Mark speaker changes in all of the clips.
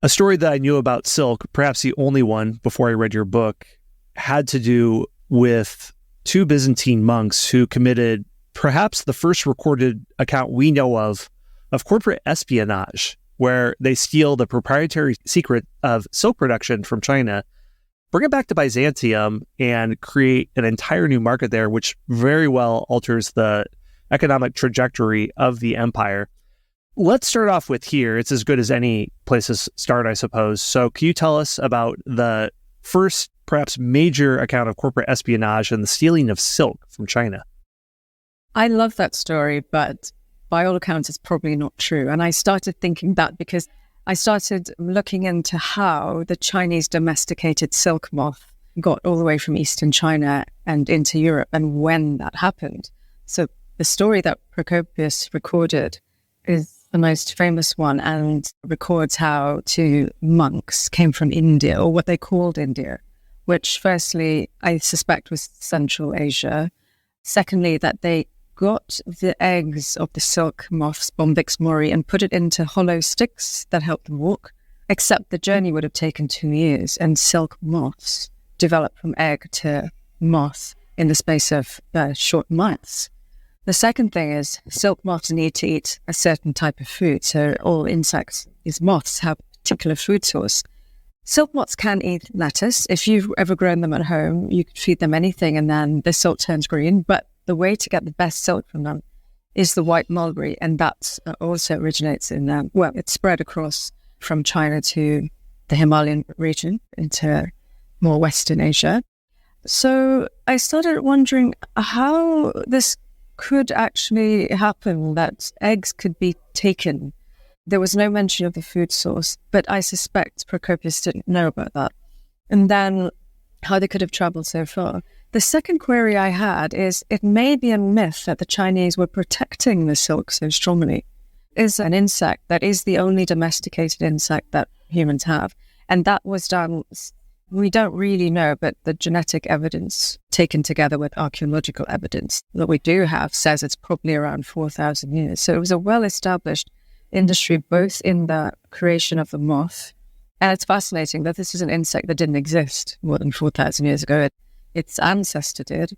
Speaker 1: A story that I knew about silk, perhaps the only one before I read your book, had to do with two Byzantine monks who committed perhaps the first recorded account we know of corporate espionage, where they steal the proprietary secret of silk production from China, bring it back to Byzantium, and create an entire new market there, which very well alters the economic trajectory of the empire. Let's start off with here. It's as good as any place to start, I suppose. So can you tell us about the first, perhaps major account of corporate espionage and the stealing of silk from China?
Speaker 2: I love that story, but by all accounts, it's probably not true. And I started thinking that because I started looking into how the Chinese domesticated silk moth got all the way from Eastern China and into Europe and when that happened. So the story that Procopius recorded is the most famous one and records how two monks came from India, or what they called India, which firstly, I suspect was Central Asia. Secondly, that they got the eggs of the silk moths, Bombyx mori, and put it into hollow sticks that helped them walk, except the journey would have taken 2 years, and silk moths developed from egg to moth in the space of short months. The second thing is silk moths need to eat a certain type of food. So all insects, these moths, have a particular food source. Silk moths can eat lettuce. If you've ever grown them at home, you could feed them anything and then the silk turns green. But the way to get the best silk from them is the white mulberry. And that also originates in, it's spread across from China to the Himalayan region into more Western Asia. So I started wondering how this could actually happen, that eggs could be taken. There was no mention of the food source, but I suspect Procopius didn't know about that. And then how they could have traveled so far. The second query I had is, it may be a myth that the Chinese were protecting the silk so strongly. It's an insect that is the only domesticated insect that humans have. And that was done, we don't really know, but the genetic evidence taken together with archaeological evidence that we do have says it's probably around 4,000 years. So it was a well-established industry, both in the creation of the moth. And it's fascinating that this is an insect that didn't exist more than 4,000 years ago. Its ancestor did.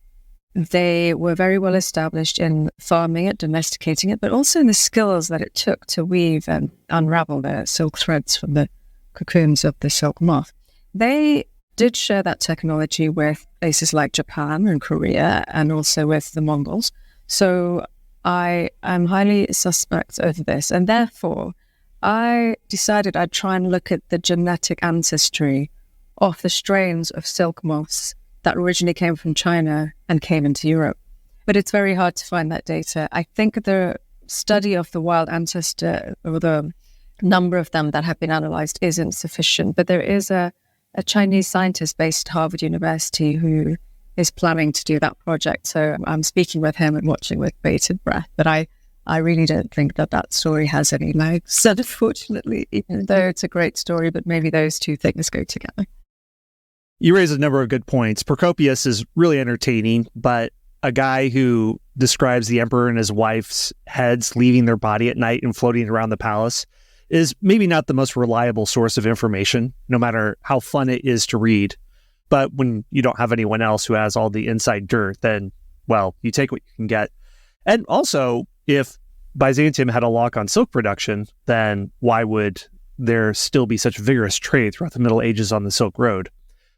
Speaker 2: They were very well established in farming it, domesticating it, but also in the skills that it took to weave and unravel the silk threads from the cocoons of the silk moth. They did share that technology with places like Japan and Korea, and also with the Mongols. So I am highly suspect of this. And therefore, I decided I'd try and look at the genetic ancestry of the strains of silk moths that originally came from China and came into Europe. But it's very hard to find that data. I think the study of the wild ancestor, or the number of them that have been analyzed, isn't sufficient. But there is a Chinese scientist based at Harvard University who is planning to do that project. So I'm speaking with him and watching with bated breath. But I really don't think that story has any legs, unfortunately, even though it's a great story. But maybe those two things go together.
Speaker 1: You raise a number of good points. Procopius is really entertaining, but a guy who describes the emperor and his wife's heads leaving their body at night and floating around the palace is maybe not the most reliable source of information, no matter how fun it is to read. But when you don't have anyone else who has all the inside dirt, then, well, you take what you can get. And also, if Byzantium had a lock on silk production, then why would there still be such vigorous trade throughout the Middle Ages on the Silk Road?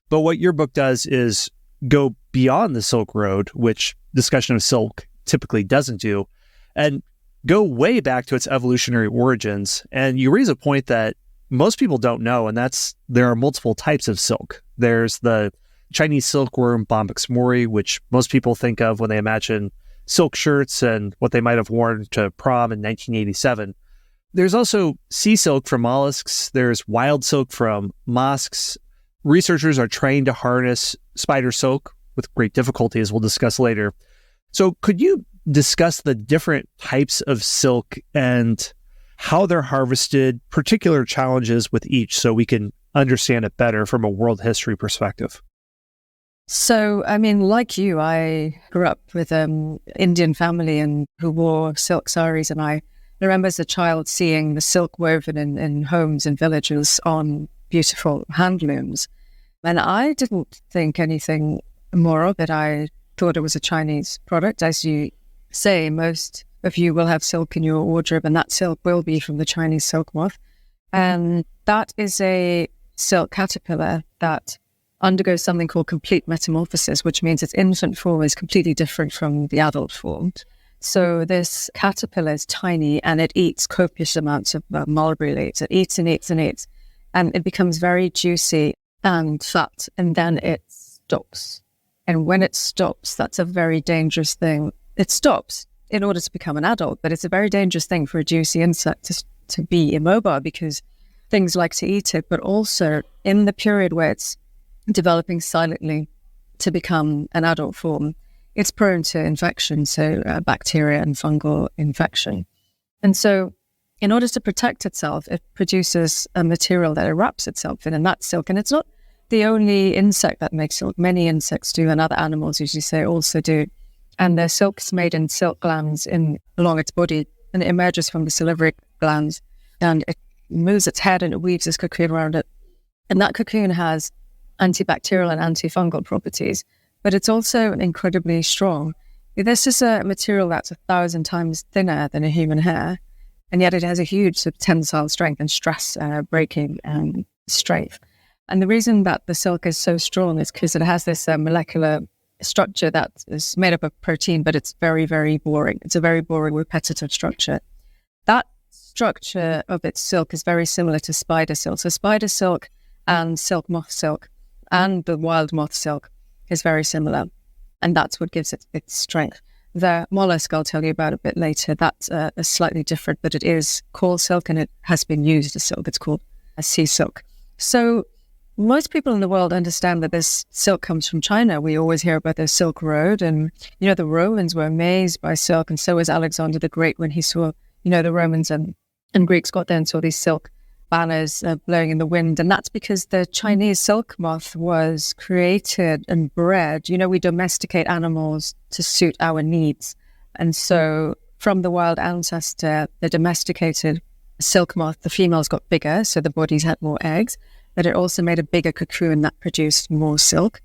Speaker 1: But what your book does is go beyond the Silk Road, which discussion of silk typically doesn't do, and go way back to its evolutionary origins. And you raise a point that most people don't know, and that's there are multiple types of silk. There's the Chinese silkworm Bombyx mori, which most people think of when they imagine silk shirts and what they might have worn to prom in 1987. There's also sea silk from mollusks. There's wild silk from mosks. Researchers are trained to harness spider silk with great difficulty, as we'll discuss later. So could you discuss the different types of silk and how they're harvested, particular challenges with each, so we can understand it better from a world history perspective?
Speaker 2: So, I mean, like you, I grew up with an Indian family and who wore silk saris, and I I remember as a child seeing the silk woven in homes and villages on beautiful hand looms. And I didn't think anything more of it. I thought it was a Chinese product. As you say, most of you will have silk in your wardrobe, and that silk will be from the Chinese silk moth. And that is a silk caterpillar that undergoes something called complete metamorphosis, which means its infant form is completely different from the adult form. So this caterpillar is tiny and it eats copious amounts of mulberry leaves. It eats and eats and eats, and it becomes very juicy and fat, and then it stops. And when it stops, that's a very dangerous thing. It stops in order to become an adult, but it's a very dangerous thing for a juicy insect to be immobile, because things like to eat it, but also in the period where it's developing silently to become an adult form, it's prone to infection, so bacteria and fungal infection. And so in order to protect itself, it produces a material that it wraps itself in, and that's silk. And it's not the only insect that makes silk. Many insects do, and other animals, as you say, also do. And the silk is made in silk glands along its body, and it emerges from the salivary glands, and it moves its head and it weaves this cocoon around it. And that cocoon has antibacterial and antifungal properties, but it's also incredibly strong. This is a material that's 1,000 times thinner than a human hair, and yet it has a huge sort of tensile strength and stress breaking strength. And the reason that the silk is so strong is because it has this molecular structure that is made up of protein, but it's very, very boring. It's a very boring, repetitive structure. That structure of its silk is very similar to spider silk. So spider silk and silk moth silk and the wild moth silk is very similar. And that's what gives it its strength. The mollusk I'll tell you about a bit later, that's slightly different, but it is called silk and it has been used as silk. It's called a sea silk. So most people in the world understand that this silk comes from China. We always hear about the Silk Road, and, the Romans were amazed by silk, and so was Alexander the Great when he saw, the Romans and Greeks got there and saw these silk banners blowing in the wind. And that's because the Chinese silk moth was created and bred. We domesticate animals to suit our needs. And so from the wild ancestor, the domesticated silk moth, the females got bigger, so the bodies had more eggs, but it also made a bigger cocoon that produced more silk.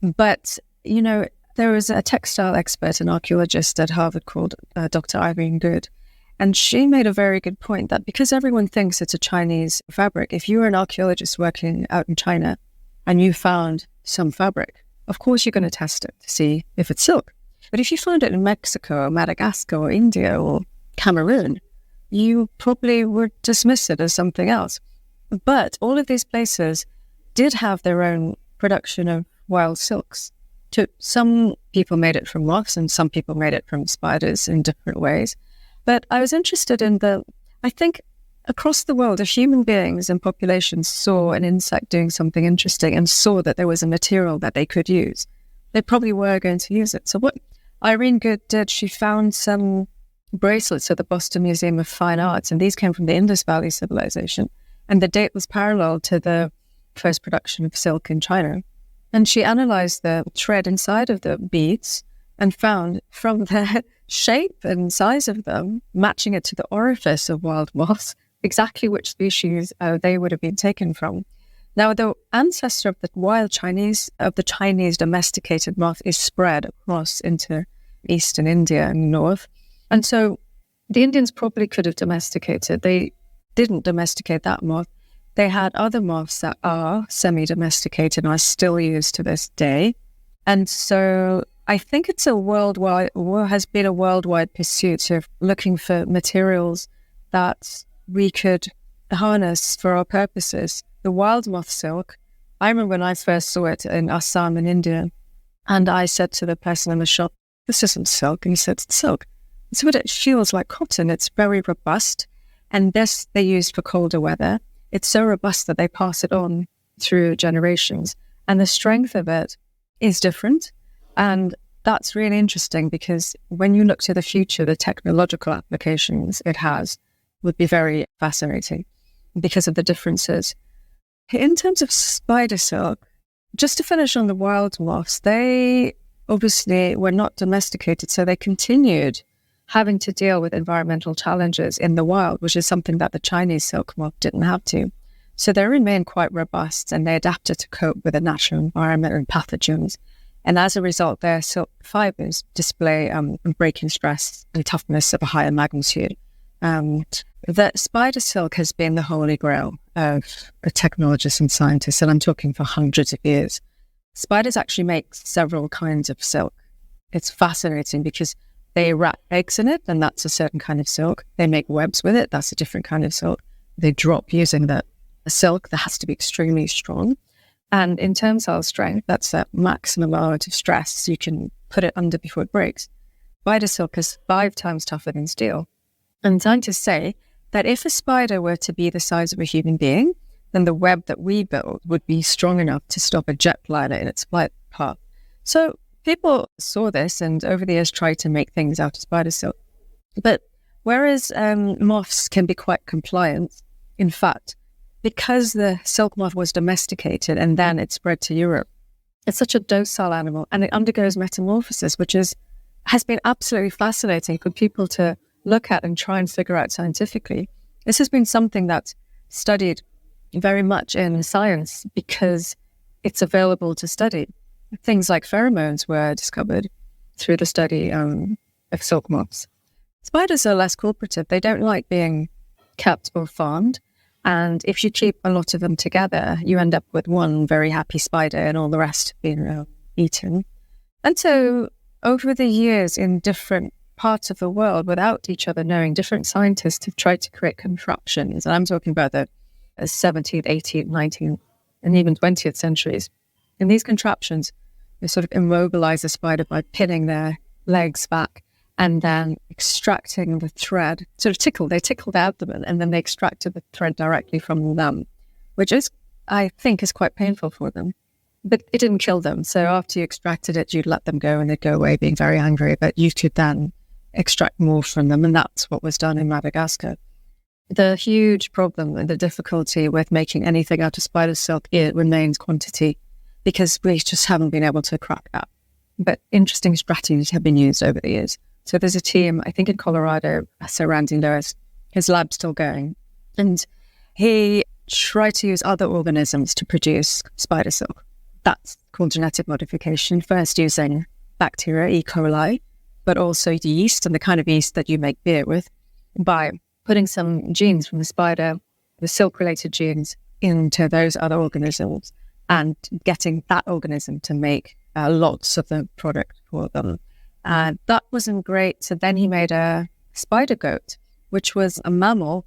Speaker 2: But, there was a textile expert and archaeologist at Harvard called Dr. Irene Good. And she made a very good point that because everyone thinks it's a Chinese fabric, if you were an archaeologist working out in China and you found some fabric, of course you're going to test it to see if it's silk. But if you found it in Mexico or Madagascar or India or Cameroon, you probably would dismiss it as something else. But all of these places did have their own production of wild silks. Some people made it from moths and some people made it from spiders in different ways. But I was interested in I think across the world, if human beings and populations saw an insect doing something interesting and saw that there was a material that they could use, they probably were going to use it. So what Irene Good did, she found some bracelets at the Boston Museum of Fine Arts, and these came from the Indus Valley civilization. And the date was parallel to the first production of silk in China. And she analyzed the thread inside of the beads and found from the shape and size of them, matching it to the orifice of wild moths, exactly which species they would have been taken from. Now, the ancestor of the Chinese domesticated moth is spread across into eastern India and north. And so the Indians probably could have domesticated. They didn't domesticate that moth. They had other moths that are semi-domesticated and are still used to this day. And so I think it's has been a worldwide pursuit of looking for materials that we could harness for our purposes. The wild moth silk, I remember when I first saw it in Assam in India, and I said to the person in the shop, "This isn't silk." And he said, "It's silk." So it feels like cotton. It's very robust. And this they used for colder weather. It's so robust that they pass it on through generations. And the strength of it is different. And that's really interesting because when you look to the future, the technological applications it has would be very fascinating because of the differences. In terms of spider silk, just to finish on the wild moths, they obviously were not domesticated, so they continued having to deal with environmental challenges in the wild, which is something that the Chinese silk moth didn't have to. So they remain quite robust, and they adapted to cope with the natural environment and pathogens. And as a result, their silk fibers display breaking stress and toughness of a higher magnitude. And the spider silk has been the holy grail of technologists and scientists, and I'm talking for hundreds of years. Spiders actually make several kinds of silk. It's fascinating because they wrap eggs in it, and that's a certain kind of silk. They make webs with it, that's a different kind of silk. They drop using the silk that has to be extremely strong. And in tensile strength, that's a maximum amount of stress you can put it under before it breaks. Spider silk is 5 times tougher than steel. And scientists say that if a spider were to be the size of a human being, then the web that we build would be strong enough to stop a jetliner in its flight path. So people saw this and over the years tried to make things out of spider silk. But whereas moths can be quite compliant, in fact, because the silk moth was domesticated and then it spread to Europe, it's such a docile animal and it undergoes metamorphosis, which has been absolutely fascinating for people to look at and try and figure out scientifically. This has been something that's studied very much in science because it's available to study. Things like pheromones were discovered through the study of silk moths. Spiders are less cooperative. They don't like being kept or farmed. And if you keep a lot of them together, you end up with one very happy spider and all the rest being eaten. And so over the years in different parts of the world, without each other knowing, different scientists have tried to create contraptions. And I'm talking about the 17th, 18th, 19th, and even 20th centuries. And these contraptions, they sort of immobilize a spider by pinning their legs back and then extracting the thread, sort of they tickle the abdomen, and then they extracted the thread directly from them, which is, I think, is quite painful for them. But it didn't kill them. So after you extracted it, you'd let them go and they'd go away being very angry, but you could then extract more from them. And that's what was done in Madagascar. The huge problem and the difficulty with making anything out of spider silk, it remains quantity, because we just haven't been able to crack that. But interesting strategies have been used over the years. So there's a team, I think in Colorado, Sir Randy Lewis, his lab's still going. And he tried to use other organisms to produce spider silk. That's called genetic modification, first using bacteria, E. coli, but also yeast and the kind of yeast that you make beer with, by putting some genes from the spider, the silk-related genes, into those other organisms and getting that organism to make lots of the product for them. That wasn't great. So then he made a spider goat, which was a mammal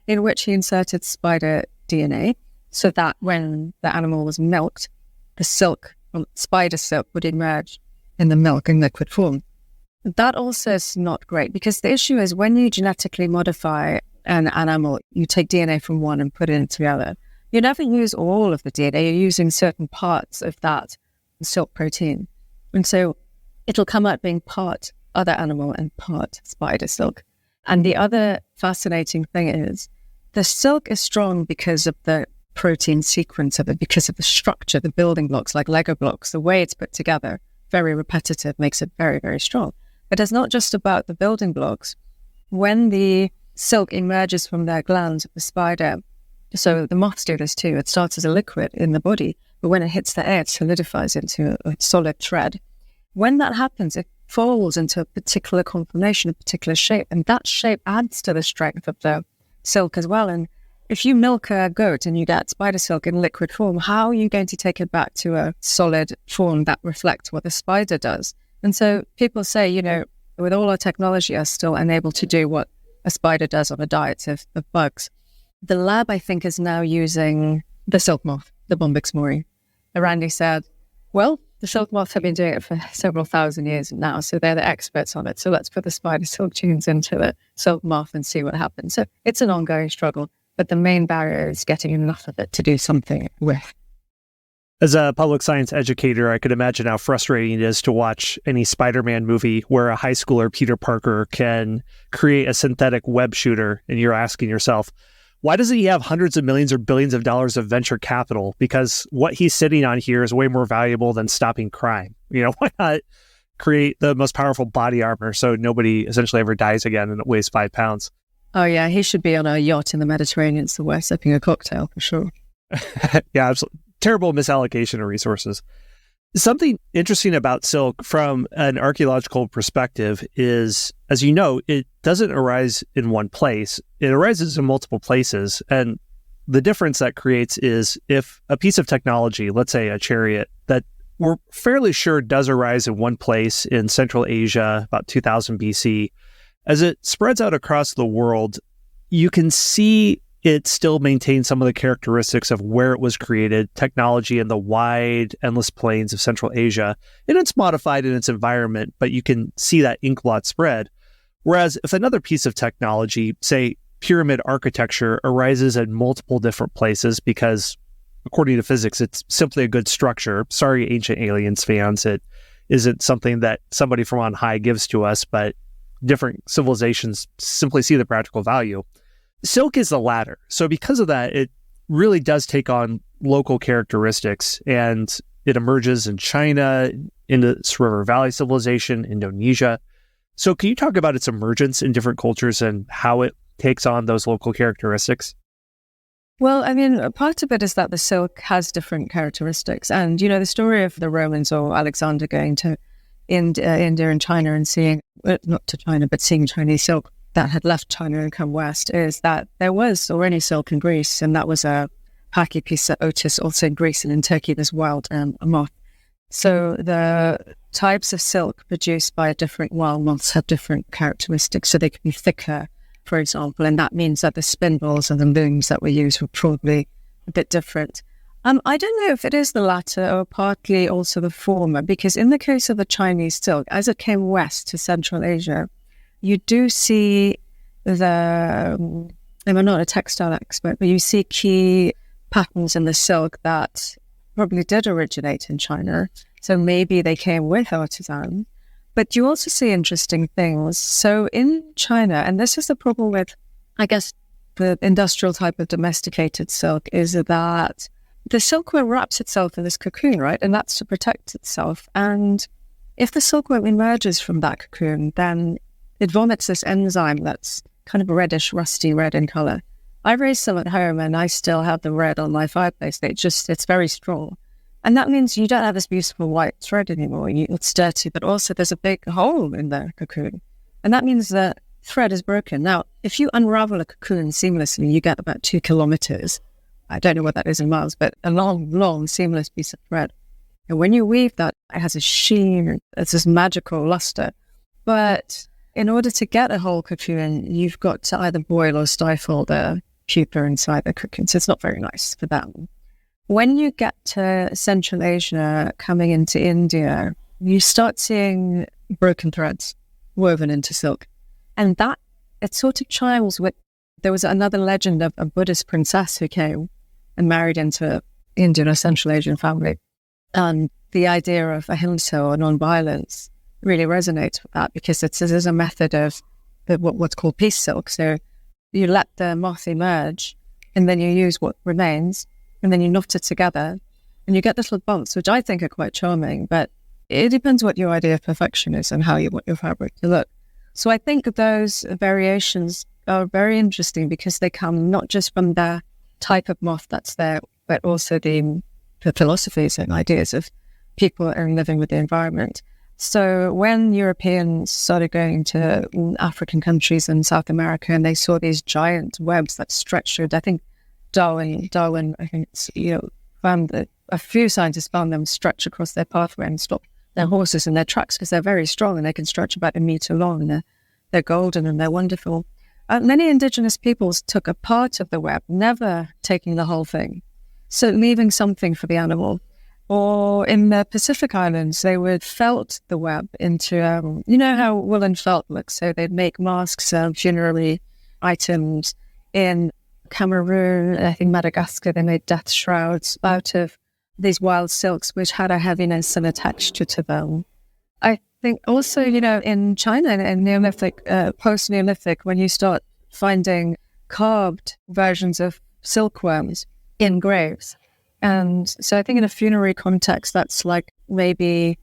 Speaker 2: in which he inserted spider DNA so that when the animal was milked, the silk, spider silk, would emerge in the milk in liquid form. That also is not great because the issue is when you genetically modify an animal, you take DNA from one and put it into the other. You never use all of the DNA. You're using certain parts of that silk protein. And so it'll come out being part other animal and part spider silk. And the other fascinating thing is the silk is strong because of the protein sequence of it, because of the structure, the building blocks, like Lego blocks, the way it's put together, very repetitive, makes it very, very strong. But it's not just about the building blocks. When the silk emerges from their glands of the spider, so the moths do this too, it starts as a liquid in the body, but when it hits the air, it solidifies into a solid thread. When that happens, it falls into a particular conformation, a particular shape, and that shape adds to the strength of the silk as well. And if you milk a goat and you get spider silk in liquid form, how are you going to take it back to a solid form that reflects what the spider does? And so people say, you know, with all our technology, are still unable to do what a spider does on a diet of bugs. The lab, I think, is now using the silk moth, the Bombyx mori. And Randy said, well, the silk moths have been doing it for several thousand years now, so they're the experts on it. So let's put the spider silk genes into the silk moth and see what happens. So it's an ongoing struggle, but the main barrier is getting enough of it to do something with.
Speaker 1: As a public science educator, I could imagine how frustrating it is to watch any Spider-Man movie where a high schooler, Peter Parker, can create a synthetic web shooter, and you're asking yourself, why doesn't he have hundreds of millions or billions of dollars of venture capital? Because what he's sitting on here is way more valuable than stopping crime. You know, why not create the most powerful body armor so nobody essentially ever dies again and it weighs 5 pounds.
Speaker 2: Oh, yeah. He should be on a yacht in the Mediterranean somewhere sipping a cocktail for sure.
Speaker 1: Yeah, absolutely. Terrible misallocation of resources. Something interesting about silk from an archaeological perspective is, as you know, it doesn't arise in one place. It arises in multiple places. And the difference that creates is if a piece of technology, let's say a chariot, that we're fairly sure does arise in one place in Central Asia, about 2000 BC, as it spreads out across the world, you can see it still maintains some of the characteristics of where it was created, technology in the wide, endless plains of Central Asia, and it's modified in its environment, but you can see that ink blot spread. Whereas if another piece of technology, say pyramid architecture, arises in multiple different places because, according to physics, it's simply a good structure. Sorry, Ancient Aliens fans, it isn't something that somebody from on high gives to us, but different civilizations simply see the practical value. Silk is the latter. So because of that, it really does take on local characteristics, and it emerges in China, Indus River Valley civilization, Indonesia. So can you talk about its emergence in different cultures and how it takes on those local characteristics?
Speaker 2: Well, I mean, part of it is that the silk has different characteristics. And, the story of the Romans or Alexander going to India and China and seeing, not to China, but seeing Chinese silk that had left China and come west, is that there was already silk in Greece, and that was a Pachypisa otis, also in Greece, and in Turkey there's wild moth. So the types of silk produced by different wild moths have different characteristics, so they can be thicker, for example, and that means that the spindles and the looms that we use were probably a bit different. I don't know if it is the latter or partly also the former, because in the case of the Chinese silk, as it came west to Central Asia, you do see I'm not a textile expert, but you see key patterns in the silk that probably did originate in China. So maybe they came with artisan. But you also see interesting things. So in China, and this is the problem with, I guess, the industrial type of domesticated silk, is that the silkworm wraps itself in this cocoon, right? And that's to protect itself. And if the silkworm emerges from that cocoon, then it vomits this enzyme that's kind of reddish, rusty red in color. I raised some at home and I still have the red on my fireplace. It's very strong. And that means you don't have this beautiful white thread anymore. It's dirty, but also there's a big hole in the cocoon. And that means the thread is broken. Now, if you unravel a cocoon seamlessly, you get about 2 kilometers. I don't know what that is in miles, but a long, long seamless piece of thread. And when you weave that, it has a sheen, it's this magical luster. But in order to get a whole cocoon, you've got to either boil or stifle the pupa inside the cocoon. So it's not very nice for them. When you get to Central Asia, coming into India, you start seeing broken threads woven into silk. And that, it sort of chimes with, there was another legend of a Buddhist princess who came and married into Indian or Central Asian family. And the idea of ahimsa or non-violence really resonates with that, because it is a method of what's called peace silk. So you let the moth emerge, and then you use what remains, and then you knot it together, and you get little bumps, which I think are quite charming. But it depends what your idea of perfection is and how you want your fabric to look. So I think those variations are very interesting because they come not just from the type of moth that's there, but also the philosophies and ideas of people and living with the environment. So when Europeans started going to African countries and South America, and they saw these giant webs that stretched through, I think Darwin, I think it's, found that a few scientists found them stretch across their pathway and stop their horses in their tracks because they're very strong and they can stretch about a meter long, and they're golden and they're wonderful. Many indigenous peoples took a part of the web, never taking the whole thing, so leaving something for the animal. Or in the Pacific Islands, they would felt the web into, how woolen felt looks. So they'd make masks, funerary items. In Cameroon, I think Madagascar, they made death shrouds out of these wild silks, which had a heaviness and a texture to them. I think also, in China, in Neolithic, post-Neolithic, when you start finding carved versions of silkworms in graves. And so I think in a funerary context, that's like maybe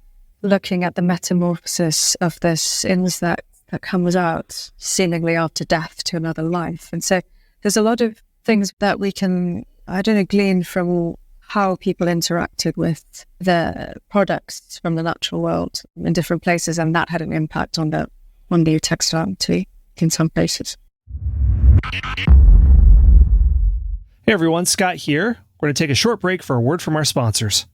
Speaker 2: looking at the metamorphosis of this insect that comes out seemingly after death to another life. And so there's a lot of things that we can, glean from how people interacted with the products from the natural world in different places, and that had an impact on the textileity in some places.
Speaker 1: Hey everyone, Scott here. We're going to take a short break for a word from our sponsors.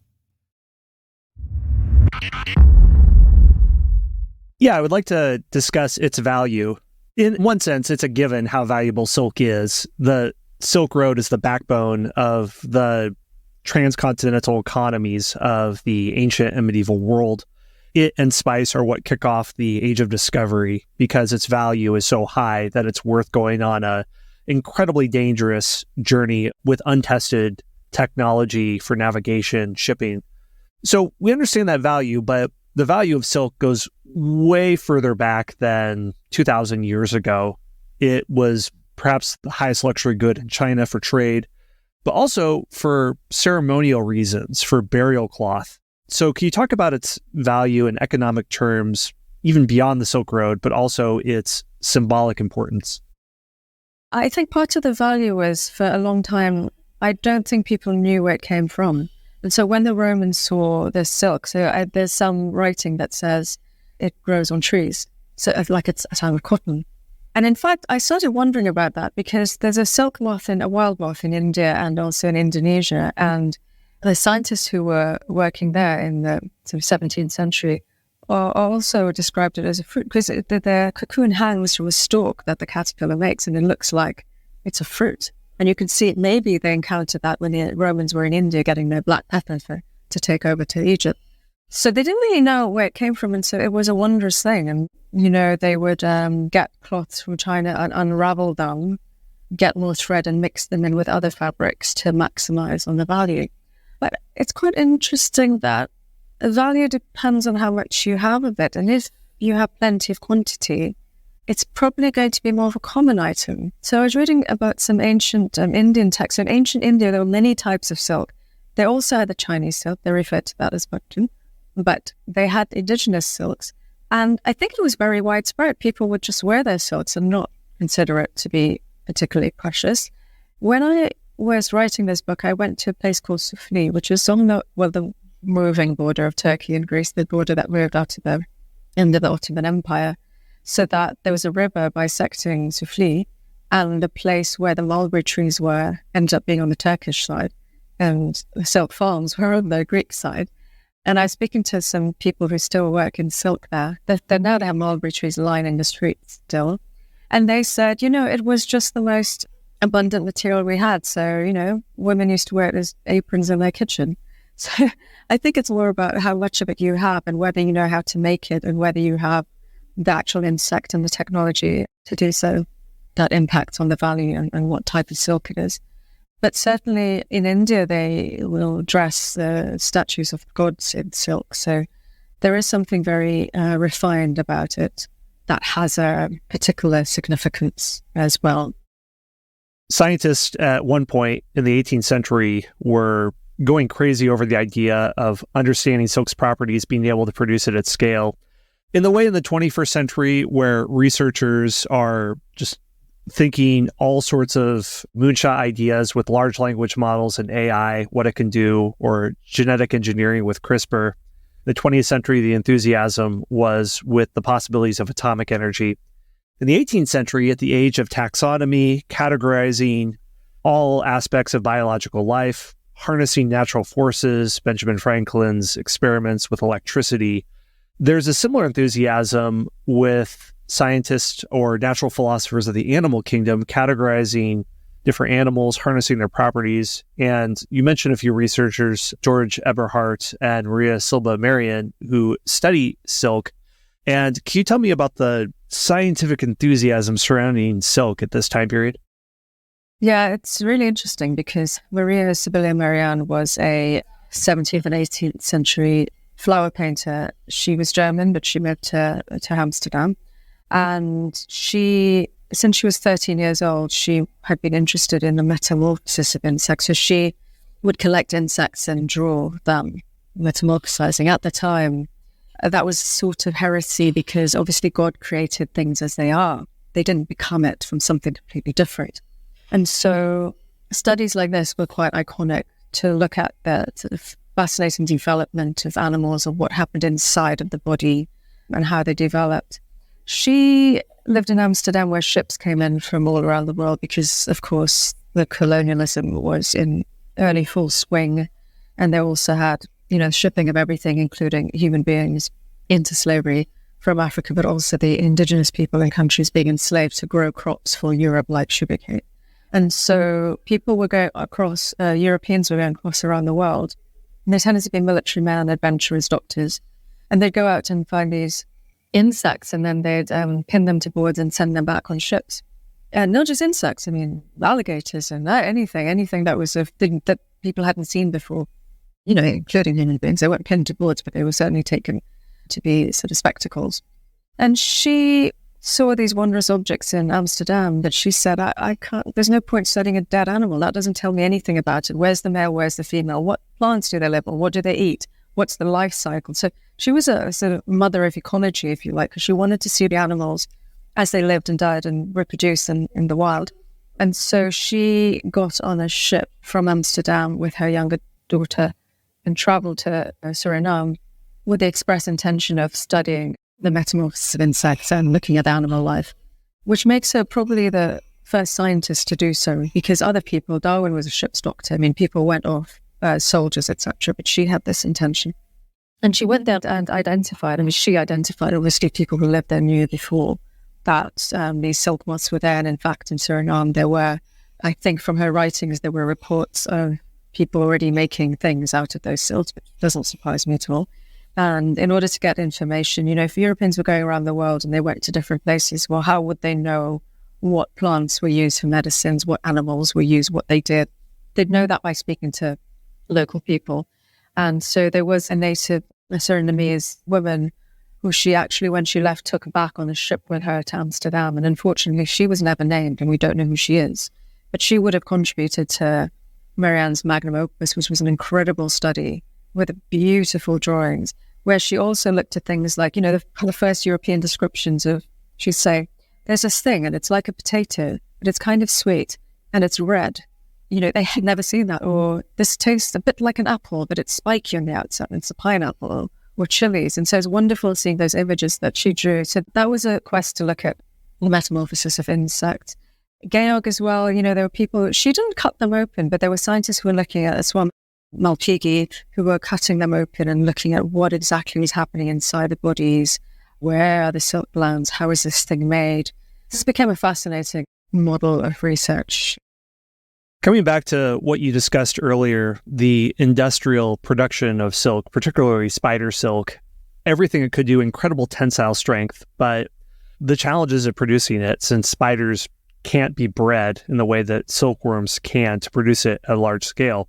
Speaker 1: Yeah, I would like to discuss its value. In one sense, it's a given how valuable silk is. The Silk Road is the backbone of the transcontinental economies of the ancient and medieval world. It and spice are what kick off the Age of Discovery because its value is so high that it's worth going on a incredibly dangerous journey with untested technology for navigation, shipping. So we understand that value, but the value of silk goes way further back than 2,000 years ago. It was perhaps the highest luxury good in China for trade, but also for ceremonial reasons, for burial cloth. So can you talk about its value in economic terms, even beyond the Silk Road, but also its symbolic importance?
Speaker 2: I think part of the value was, for a long time, I don't think people knew where it came from. And so when the Romans saw the silk, there's some writing that says it grows on trees, so like it's a type of cotton. And in fact, I started wondering about that because there's a silk moth a wild moth in India and also in Indonesia. And the scientists who were working there in the sort of 17th century also described it as a fruit because the cocoon hangs from a stalk that the caterpillar makes, and it looks like it's a fruit. And you can see maybe they encountered that when the Romans were in India getting their black pepper to take over to Egypt. So they didn't really know where it came from, and so it was a wondrous thing. And, they would get cloths from China and unravel them, get more thread and mix them in with other fabrics to maximize on the value. But it's quite interesting that the value depends on how much you have of it. And if you have plenty of quantity, it's probably going to be more of a common item. So I was reading about some ancient Indian texts. In ancient India, there were many types of silk. They also had the Chinese silk. They referred to that as button. But they had indigenous silks. And I think it was very widespread. People would just wear their silks and not consider it to be particularly precious. When I was writing this book, I went to a place called Sufli, which is on the moving border of Turkey and Greece, the border that moved out to the end of the Ottoman Empire, so that there was a river bisecting Sufli, and the place where the mulberry trees were ended up being on the Turkish side, and the silk farms were on the Greek side. And I was speaking to some people who still work in silk there. Now they have mulberry trees lining the streets still. And they said, it was just the most abundant material we had. So, women used to wear it as aprons in their kitchen. So I think it's more about how much of it you have and whether you know how to make it and whether you have the actual insect and the technology to do so that impacts on the value and what type of silk it is. But certainly in India, they will dress the statues of gods in silk. So there is something very refined about it that has a particular significance as well.
Speaker 1: Scientists at one point in the 18th century were going crazy over the idea of understanding silk's properties, being able to produce it at scale. In the way in the 21st century where researchers are just thinking all sorts of moonshot ideas with large language models and AI, what it can do, or genetic engineering with CRISPR. The 20th century, the enthusiasm was with the possibilities of atomic energy. In the 18th century, at the age of taxonomy, categorizing all aspects of biological life, harnessing natural forces, Benjamin Franklin's experiments with electricity, there's a similar enthusiasm with scientists or natural philosophers of the animal kingdom categorizing different animals, harnessing their properties. And you mentioned a few researchers, George Eberhardt and Maria Silva Marian, who study silk. And can you tell me about the scientific enthusiasm surrounding silk at this time period?
Speaker 2: Yeah, it's really interesting because Maria Sibylla Marian was a 17th and 18th century flower painter. She was German, but she moved to Amsterdam. And since she was 13 years old, she had been interested in the metamorphosis of insects. So she would collect insects and draw them, metamorphosizing. At the time, that was sort of heresy because obviously God created things as they are. They didn't become it from something completely different. And so studies like this were quite iconic to look at the sort of fascinating development of animals and what happened inside of the body and how they developed. She lived in Amsterdam where ships came in from all around the world because, of course, the colonialism was in early full swing. And they also had, shipping of everything, including human beings, into slavery from Africa, but also the indigenous people in countries being enslaved to grow crops for Europe like sugarcane. And so people were going across, Europeans were going across around the world. And they tended to be military men, adventurers, doctors. And they'd go out and find these insects and then they'd pin them to boards and send them back on ships. And not just insects, alligators and anything that was a thing that people hadn't seen before, including human beings. They weren't pinned to boards, but they were certainly taken to be sort of spectacles. And she saw these wondrous objects in Amsterdam that she said, I can't, there's no point studying a dead animal. That doesn't tell me anything about it. Where's the male? Where's the female? What plants do they live on? What do they eat? What's the life cycle? So she was a sort of mother of ecology, if you like, because she wanted to see the animals as they lived and died and reproduced in the wild. And so she got on a ship from Amsterdam with her younger daughter and traveled to Suriname with the express intention of studying the metamorphosis of insects and looking at animal life, which makes her probably the first scientist to do so, because other people, Darwin was a ship's doctor. People went off, soldiers, etc., but she had this intention. And she went there and identified, she identified, obviously people who lived there knew before that these silk moths were there. And in fact, in Suriname, there were, I think from her writings, there were reports of people already making things out of those silks, which doesn't surprise me at all. And in order to get information, if Europeans were going around the world and they went to different places, well, how would they know what plants were used for medicines, what animals were used, what they did? They'd know that by speaking to local people. And so there was a native, a Surinamese woman who she actually, when she left, took back on a ship with her to Amsterdam. And unfortunately, she was never named and we don't know who she is. But she would have contributed to Marianne's magnum opus, which was an incredible study with beautiful drawings, where she also looked at things like, the first European descriptions of, she'd say, there's this thing and it's like a potato, but it's kind of sweet and it's red. They had never seen that. Or this tastes a bit like an apple, but it's spiky on the outside and it's a pineapple or chilies. And so it's wonderful seeing those images that she drew. So that was a quest to look at the metamorphosis of insects. Georg as well, there were people, she didn't cut them open, but there were scientists who were looking at this one, Malpighi, who were cutting them open and looking at what exactly is happening inside the bodies, where are the silk glands, how is this thing made. This became a fascinating model of research.
Speaker 1: Coming back to what you discussed earlier, the industrial production of silk, particularly spider silk, everything it could do, incredible tensile strength, but the challenges of producing it, since spiders can't be bred in the way that silkworms can to produce it at a large scale.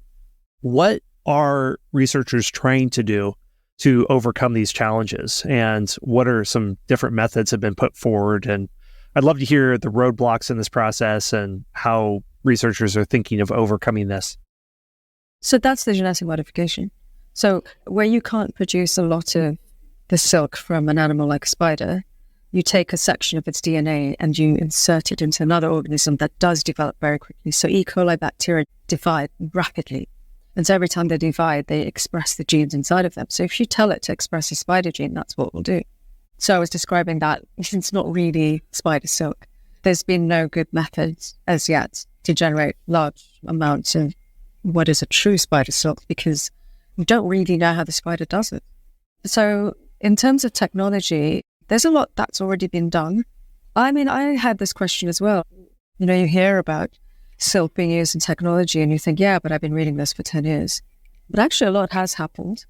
Speaker 1: What are researchers trying to do to overcome these challenges? And what are some different methods that have been put forward? And I'd love to hear the roadblocks in this process and how researchers are thinking of overcoming this.
Speaker 2: So that's the genetic modification. So where you can't produce a lot of the silk from an animal like a spider, you take a section of its DNA and you insert it into another organism that does develop very quickly. So E. coli bacteria divide rapidly. And so every time they divide, they express the genes inside of them. So if you tell it to express a spider gene, that's what it will do. So I was describing that it's not really spider silk. There's been no good methods as yet to generate large amounts of what is a true spider silk, because we don't really know how the spider does it. So in terms of technology, there's a lot that's already been done. I had this question as well. You hear about silk being used in technology and you think, yeah, but I've been reading this for 10 years. But actually a lot has happened.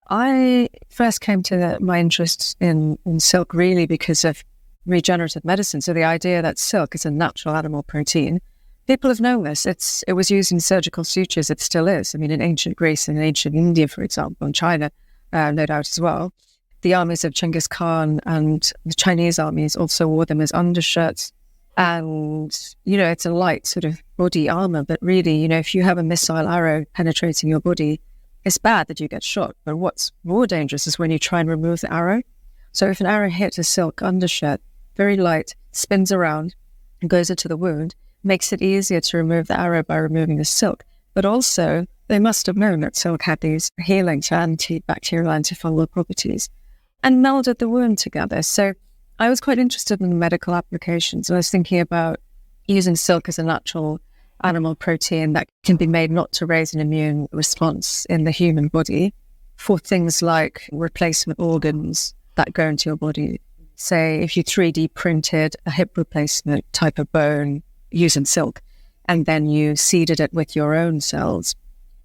Speaker 2: I first came to my interest in silk really because of regenerative medicine. So the idea that silk is a natural animal protein, people have known this. It was used in surgical sutures. It still is. In ancient Greece and in ancient India, for example, and China, no doubt as well. The armies of Genghis Khan and the Chinese armies also wore them as undershirts. And, it's a light sort of body armor, but really, if you have a missile arrow penetrating your body, it's bad that you get shot, but what's more dangerous is when you try and remove the arrow. So if an arrow hits a silk undershirt, very light, spins around and goes into the wound, makes it easier to remove the arrow by removing the silk. But also, they must have known that silk had these healing to antibacterial, antifungal properties and melded the wound together. So I was quite interested in the medical applications. I was thinking about using silk as a natural animal protein that can be made not to raise an immune response in the human body for things like replacement organs that go into your body. Say if you 3D printed a hip replacement type of bone using silk, and then you seeded it with your own cells,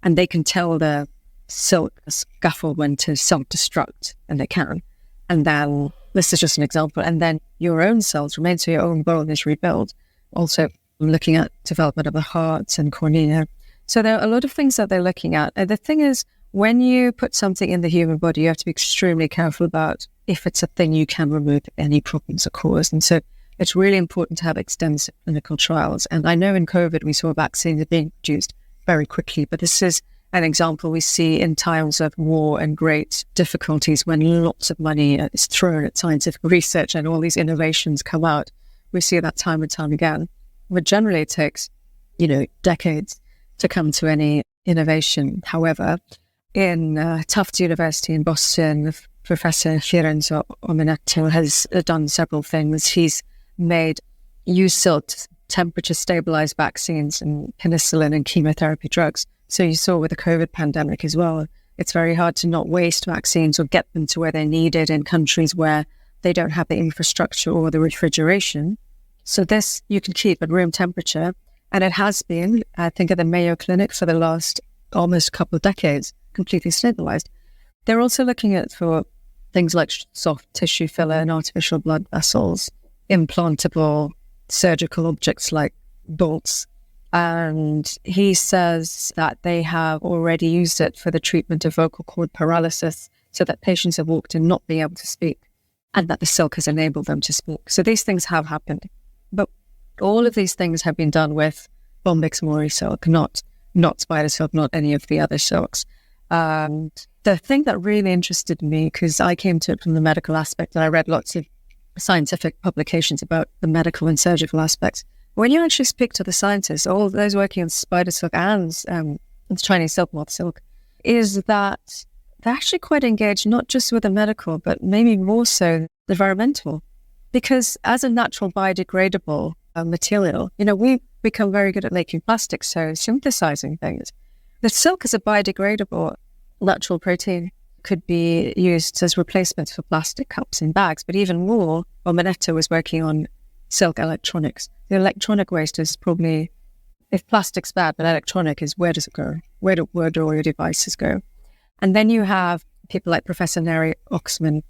Speaker 2: and they can tell the silk scaffold when to self-destruct, and they can. And then, this is just an example, and then your own cells remain, so your own bone is rebuilt. Also, looking at development of the heart and cornea. So there are a lot of things that they're looking at. And the thing is, when you put something in the human body, you have to be extremely careful about if it's a thing you can remove, any problems are caused. And so it's really important to have extensive clinical trials. And I know in COVID, we saw vaccines being produced very quickly, but this is an example we see in times of war and great difficulties when lots of money is thrown at scientific research and all these innovations come out. We see that time and time again. But generally it takes, decades to come to any innovation. However, in Tufts University in Boston, Professor Fiorenzo Omenetto has done several things. He's used silk to temperature stabilize vaccines and penicillin and chemotherapy drugs. So you saw with the COVID pandemic as well, it's very hard to not waste vaccines or get them to where they're needed in countries where they don't have the infrastructure or the refrigeration. So this you can keep at room temperature. And it has been, I think, at the Mayo Clinic for the last almost couple of decades, completely stabilized. They're also looking at for things like soft tissue filler and artificial blood vessels, implantable surgical objects like bolts. And he says that they have already used it for the treatment of vocal cord paralysis so that patients have walked in not being able to speak and that the silk has enabled them to speak. So these things have happened. But all of these things have been done with Bombyx mori silk, not spider silk, not any of the other silks. And the thing that really interested me, because I came to it from the medical aspect and I read lots of scientific publications about the medical and surgical aspects. When you actually speak to the scientists, all those working on spider silk and the Chinese silk moth silk, is that they're actually quite engaged, not just with the medical, but maybe more so the environmental. Because as a natural biodegradable material, we've become very good at making plastics, so synthesizing things. The silk is a biodegradable natural protein, could be used as replacements for plastic cups and bags, but even more, Omenetto was working on silk electronics. The electronic waste is probably, if plastic's bad, but electronic is where does it go? Where do all your devices go? And then you have people like Professor Neri Oxman.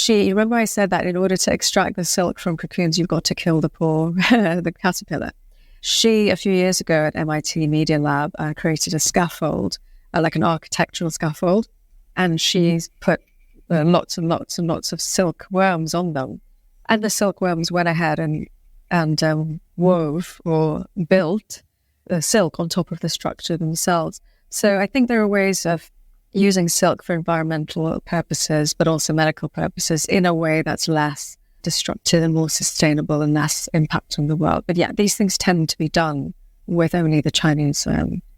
Speaker 2: You remember I said that in order to extract the silk from cocoons, you've got to kill the poor, the caterpillar. She, a few years ago at MIT Media Lab, created a scaffold, like an architectural scaffold, and she's put lots and lots and lots of silk worms on them. And the silkworms went ahead and wove or built the silk on top of the structure themselves. So I think there are ways of using silk for environmental purposes, but also medical purposes in a way that's less destructive and more sustainable and less impact on the world. But yeah, these things tend to be done with only the Chinese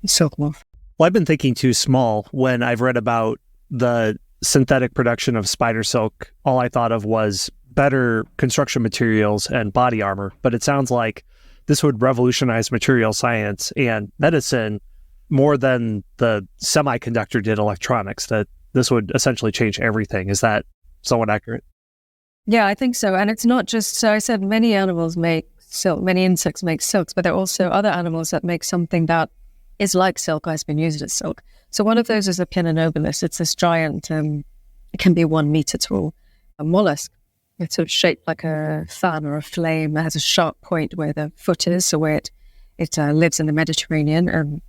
Speaker 2: silk moth.
Speaker 1: Well, I've been thinking too small when I've read about the synthetic production of spider silk. All I thought of was better construction materials and body armor, but it sounds like this would revolutionize material science and medicine more than the semiconductor did electronics, that this would essentially change everything. Is that somewhat accurate?
Speaker 2: Yeah, I think so. And it's not just, so I said many animals make silk, many insects make silks, but there are also other animals that make something that is like silk or has been used as silk. So one of those is a Pinna nobilis. It's this giant, it can be 1 meter tall, a mollusk. It's sort of shaped like a fan or a flame. It has a sharp point where the foot is, so where it lives in the Mediterranean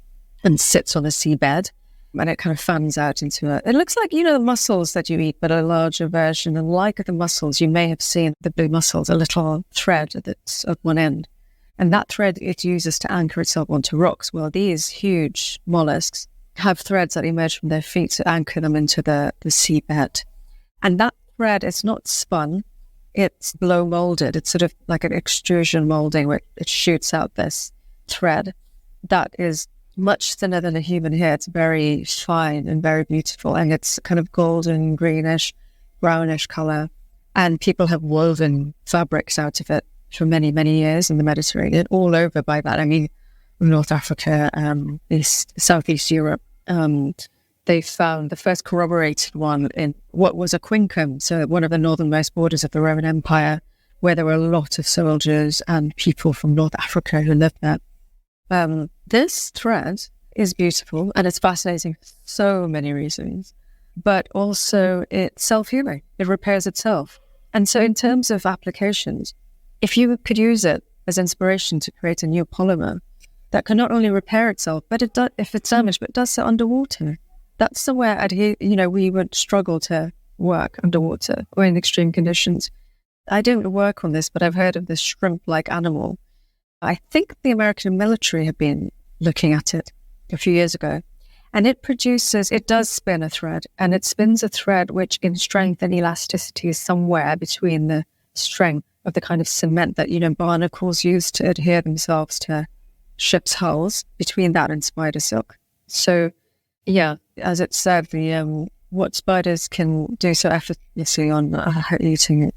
Speaker 2: and sits on the seabed. And it kind of fans out into it looks like, the mussels that you eat, but a larger version. And like the mussels, you may have seen the blue mussels, a little thread that's at one end. And that thread it uses to anchor itself onto rocks. Well, these huge mollusks have threads that emerge from their feet to anchor them into the seabed. And that thread is not spun, it's blow molded. It's sort of like an extrusion molding where it shoots out this thread that is much thinner than a human hair. It's very fine and very beautiful. And it's kind of golden, greenish, brownish color. And people have woven fabrics out of it for many, many years in the Mediterranean, all over by that. I mean, North Africa, Southeast Europe. They found the first corroborated one in what was a quincum, so one of the northernmost borders of the Roman Empire, where there were a lot of soldiers and people from North Africa who lived there. This thread is beautiful and it's fascinating for so many reasons, but also it's self-healing. It repairs itself. And so in terms of applications, if you could use it as inspiration to create a new polymer that can not only repair itself, but if it's damaged, but it does so underwater. That's somewhere we would struggle to work underwater or in extreme conditions. I don't work on this, but I've heard of this shrimp-like animal. I think the American military have been looking at it a few years ago. And it does spin a thread, and it spins a thread which in strength and elasticity is somewhere between the strength of the kind of cement that, barnacles use to adhere themselves to ships' hulls, between that and spider silk. So, yeah, as it said, what spiders can do so effortlessly on eating,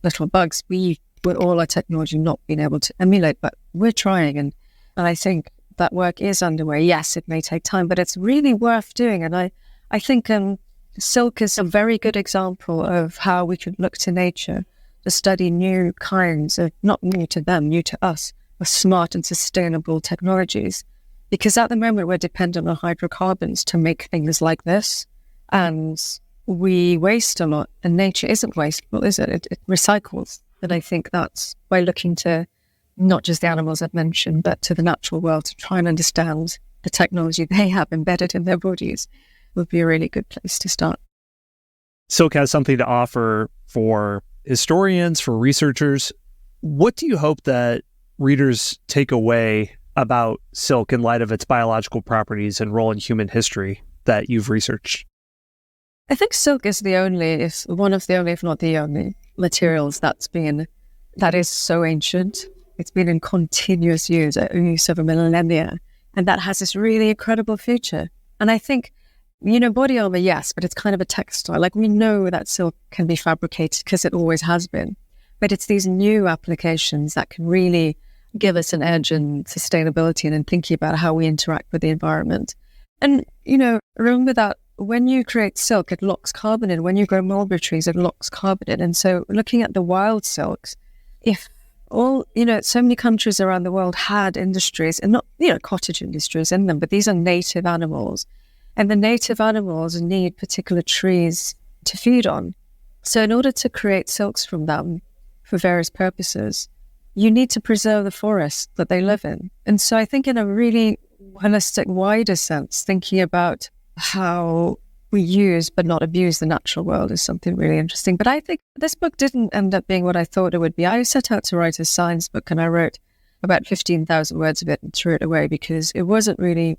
Speaker 2: little bugs, with all our technology not being able to emulate, but we're trying, and I think that work is underway. Yes, it may take time, but it's really worth doing. And I think silk is a very good example of how we could look to nature to study new kinds of, not new to them, new to us, of smart and sustainable technologies. Because at the moment, we're dependent on hydrocarbons to make things like this. And we waste a lot. And nature isn't wasteful, is it? It recycles. And I think that's by looking to not just the animals I've mentioned, but to the natural world to try and understand the technology they have embedded in their bodies would be a really good place to start.
Speaker 1: Silk has something to offer for historians, for researchers. What do you hope that readers take away about silk in light of its biological properties and role in human history that you've researched?
Speaker 2: I think silk is one of the only, if not the only, materials that is so ancient. It's been in continuous use over millennia, and that has this really incredible future. And I think, body armor, yes, but it's kind of a textile. Like, we know that silk can be fabricated because it always has been. But it's these new applications that can really give us an edge in sustainability and in thinking about how we interact with the environment. And, remember that when you create silk, it locks carbon in. When you grow mulberry trees, it locks carbon in. And so looking at the wild silks, if so many countries around the world had industries, and not, cottage industries in them, but these are native animals. And the native animals need particular trees to feed on. So in order to create silks from them for various purposes, you need to preserve the forest that they live in. And so I think in a really holistic, wider sense, thinking about how we use but not abuse the natural world is something really interesting. But I think this book didn't end up being what I thought it would be. I set out to write a science book, and I wrote about 15,000 words of it and threw it away because it wasn't really...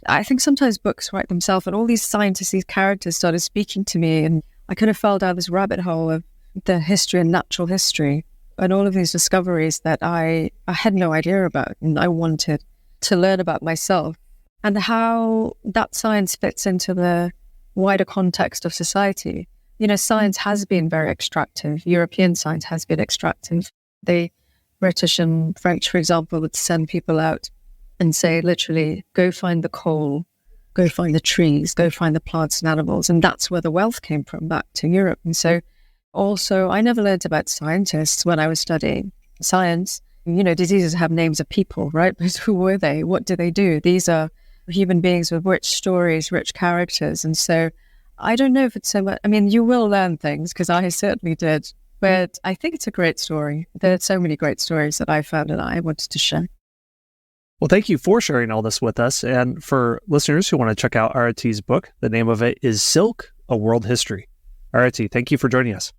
Speaker 2: I think sometimes books write themselves, and all these scientists, these characters started speaking to me, and I kind of fell down this rabbit hole of the history and natural history and all of these discoveries that I had no idea about, and I wanted to learn about myself and how that science fits into the wider context of society. Science has been very extractive. European science has been extractive. The British and French, for example, would send people out and say, literally, go find the coal, go find the trees, go find the plants and animals. And that's where the wealth came from, back to Europe. And so also, I never learned about scientists when I was studying science. Diseases have names of people, right? But who were they? What do they do? These are human beings with rich stories, rich characters. And so I don't know if it's so much... I mean, you will learn things, because I certainly did. But I think it's a great story. There are so many great stories that I found and I wanted to share.
Speaker 1: Well, thank you for sharing all this with us. And for listeners who want to check out Aarathi's book, the name of it is Silk, A World History. Aarathi, thank you for joining us.